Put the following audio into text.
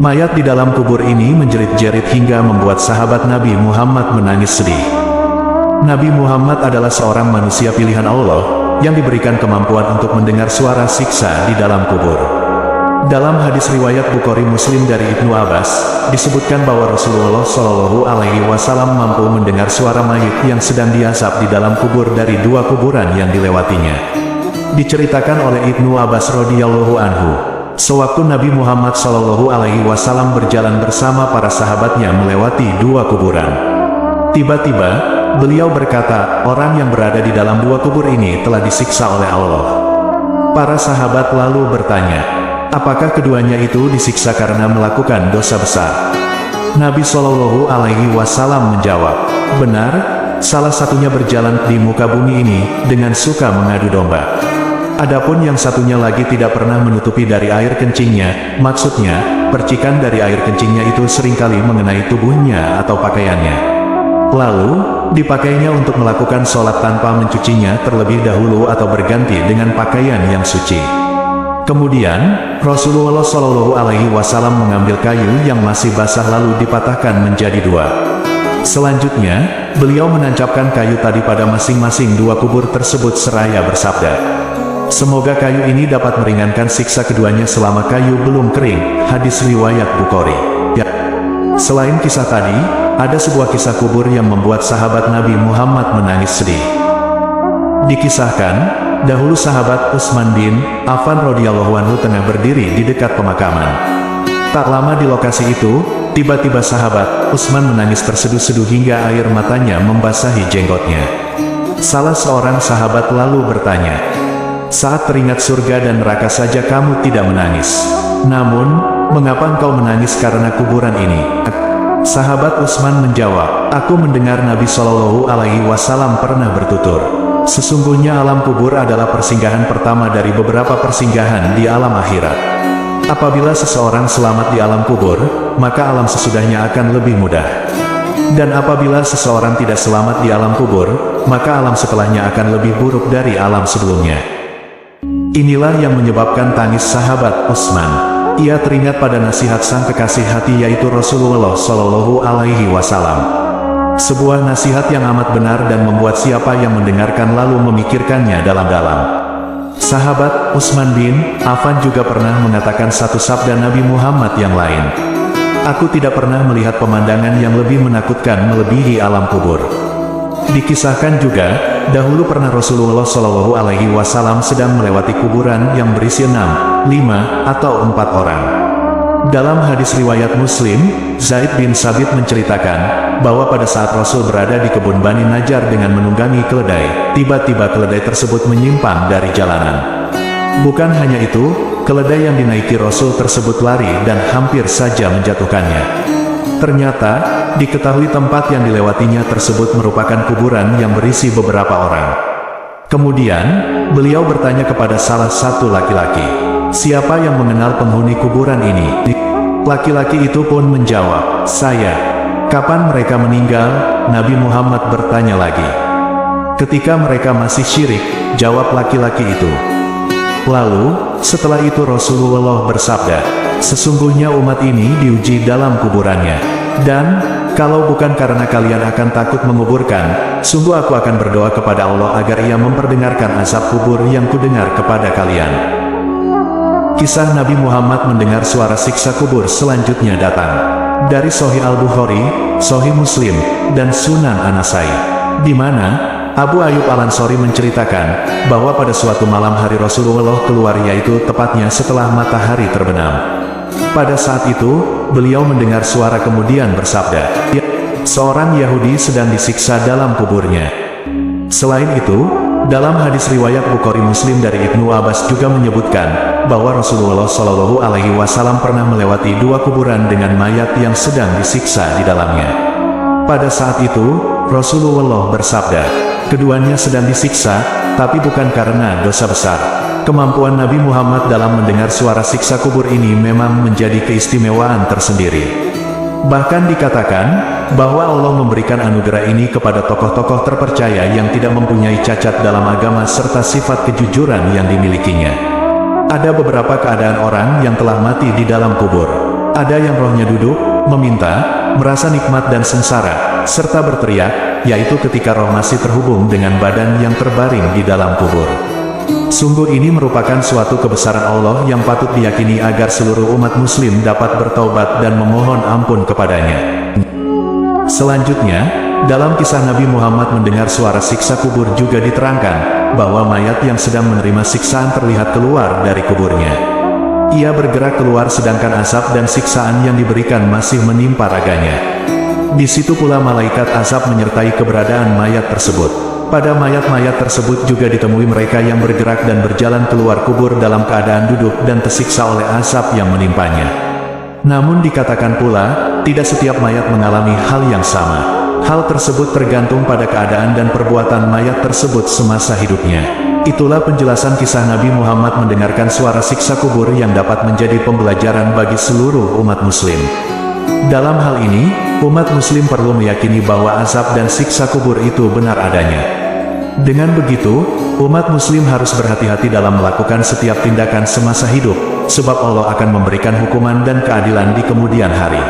Mayat di dalam kubur ini menjerit-jerit hingga membuat sahabat Nabi Muhammad menangis sedih. Nabi Muhammad adalah seorang manusia pilihan Allah, yang diberikan kemampuan untuk mendengar suara siksa di dalam kubur. Dalam hadis riwayat Bukhari Muslim dari Ibnu Abbas, disebutkan bahwa Rasulullah Shallallahu Alaihi Wasallam mampu mendengar suara mayit yang sedang diazab di dalam kubur dari dua kuburan yang dilewatinya. Diceritakan oleh Ibnu Abbas radhiyallahu anhu, sewaktu Nabi Muhammad Shallallahu Alaihi Wasallam berjalan bersama para sahabatnya melewati dua kuburan. Tiba-tiba, beliau berkata, orang yang berada di dalam dua kubur ini telah disiksa oleh Allah. Para sahabat lalu bertanya, apakah keduanya itu disiksa karena melakukan dosa besar? Nabi Shallallahu Alaihi Wasallam menjawab, benar, salah satunya berjalan di muka bumi ini dengan suka mengadu domba. Adapun yang satunya lagi tidak pernah menutupi dari air kencingnya, maksudnya, percikan dari air kencingnya itu seringkali mengenai tubuhnya atau pakaiannya. Lalu, dipakainya untuk melakukan sholat tanpa mencucinya terlebih dahulu atau berganti dengan pakaian yang suci. Kemudian, Rasulullah Shallallahu Alaihi Wasallam mengambil kayu yang masih basah lalu dipatahkan menjadi dua. Selanjutnya, beliau menancapkan kayu tadi pada masing-masing dua kubur tersebut seraya bersabda, semoga kayu ini dapat meringankan siksa keduanya selama kayu belum kering. Hadis riwayat Bukhari. Ya. Selain kisah tadi, ada sebuah kisah kubur yang membuat sahabat Nabi Muhammad menangis sedih. Dikisahkan, dahulu sahabat Utsman bin Affan radhiyallahu anhu tengah berdiri di dekat pemakaman. Tak lama di lokasi itu, tiba-tiba sahabat Utsman menangis terseduh-seduh hingga air matanya membasahi jenggotnya. Salah seorang sahabat lalu bertanya, saat teringat surga dan neraka saja kamu tidak menangis. Namun, mengapa engkau menangis karena kuburan ini? Sahabat Utsman menjawab, aku mendengar Nabi Shallallahu Alaihi Wasallam pernah bertutur, sesungguhnya alam kubur adalah persinggahan pertama dari beberapa persinggahan di alam akhirat. Apabila seseorang selamat di alam kubur, maka alam sesudahnya akan lebih mudah. Dan apabila seseorang tidak selamat di alam kubur, maka alam setelahnya akan lebih buruk dari alam sebelumnya. Inilah yang menyebabkan tangis sahabat Utsman. Ia teringat pada nasihat sang kekasih hati yaitu Rasulullah Shallallahu Alaihi Wasallam. Sebuah nasihat yang amat benar dan membuat siapa yang mendengarkan lalu memikirkannya dalam-dalam. Sahabat Utsman bin Affan juga pernah mengatakan satu sabda Nabi Muhammad yang lain. Aku tidak pernah melihat pemandangan yang lebih menakutkan melebihi alam kubur. Dikisahkan juga, dahulu pernah Rasulullah Shallallahu Alaihi Wasallam sedang melewati kuburan yang berisi 6, 5, atau 4 orang. Dalam hadis riwayat Muslim, Zaid bin Sabit menceritakan bahwa pada saat Rasul berada di kebun Bani Najjar dengan menunggangi keledai, tiba-tiba keledai tersebut menyimpang dari jalanan. Bukan hanya itu, keledai yang dinaiki Rasul tersebut lari dan hampir saja menjatuhkannya. Ternyata, diketahui tempat yang dilewatinya tersebut merupakan kuburan yang berisi beberapa orang. Kemudian, beliau bertanya kepada salah satu laki-laki, siapa yang mengenal penghuni kuburan ini? Laki-laki itu pun menjawab, saya. Kapan mereka meninggal? Nabi Muhammad bertanya lagi. Ketika mereka masih syirik, jawab laki-laki itu. Lalu, setelah itu Rasulullah bersabda, sesungguhnya umat ini diuji dalam kuburannya. Dan, kalau bukan karena kalian akan takut menguburkan, sungguh aku akan berdoa kepada Allah agar Ia memperdengarkan azab kubur yang kudengar kepada kalian. Kisah Nabi Muhammad mendengar suara siksa kubur selanjutnya datang dari Sahih Al-Bukhari, Sahih Muslim, dan Sunan An-Nasai, di mana Abu Ayyub Al-Ansari menceritakan bahwa pada suatu malam hari Rasulullah keluar, yaitu tepatnya setelah matahari terbenam. Pada saat itu, beliau mendengar suara kemudian bersabda, seorang Yahudi sedang disiksa dalam kuburnya. Selain itu, dalam hadis riwayat Bukhari Muslim dari Ibnu Abbas juga menyebutkan bahwa Rasulullah Shallallahu Alaihi Wasallam pernah melewati dua kuburan dengan mayat yang sedang disiksa di dalamnya. Pada saat itu, Rasulullah bersabda, keduanya sedang disiksa, tapi bukan karena dosa besar. Kemampuan Nabi Muhammad dalam mendengar suara siksa kubur ini memang menjadi keistimewaan tersendiri. Bahkan dikatakan bahwa Allah memberikan anugerah ini kepada tokoh-tokoh terpercaya yang tidak mempunyai cacat dalam agama serta sifat kejujuran yang dimilikinya. Ada beberapa keadaan orang yang telah mati di dalam kubur. Ada yang rohnya duduk, meminta, merasa nikmat dan sengsara, serta berteriak, yaitu ketika roh masih terhubung dengan badan yang terbaring di dalam kubur. Sungguh ini merupakan suatu kebesaran Allah yang patut diyakini agar seluruh umat muslim dapat bertaubat dan memohon ampun kepadanya. Selanjutnya, dalam kisah Nabi Muhammad mendengar suara siksa kubur juga diterangkan, bahwa mayat yang sedang menerima siksaan terlihat keluar dari kuburnya. Ia bergerak keluar sedangkan asap dan siksaan yang diberikan masih menimpa raganya. Di situ pula malaikat azab menyertai keberadaan mayat tersebut. Pada mayat-mayat tersebut juga ditemui mereka yang bergerak dan berjalan keluar kubur dalam keadaan duduk dan tersiksa oleh asap yang menimpanya. Namun dikatakan pula, tidak setiap mayat mengalami hal yang sama. Hal tersebut tergantung pada keadaan dan perbuatan mayat tersebut semasa hidupnya. Itulah penjelasan kisah Nabi Muhammad mendengarkan suara siksa kubur yang dapat menjadi pembelajaran bagi seluruh umat muslim. Dalam hal ini, umat muslim perlu meyakini bahwa azab dan siksa kubur itu benar adanya. Dengan begitu, umat muslim harus berhati-hati dalam melakukan setiap tindakan semasa hidup, sebab Allah akan memberikan hukuman dan keadilan di kemudian hari.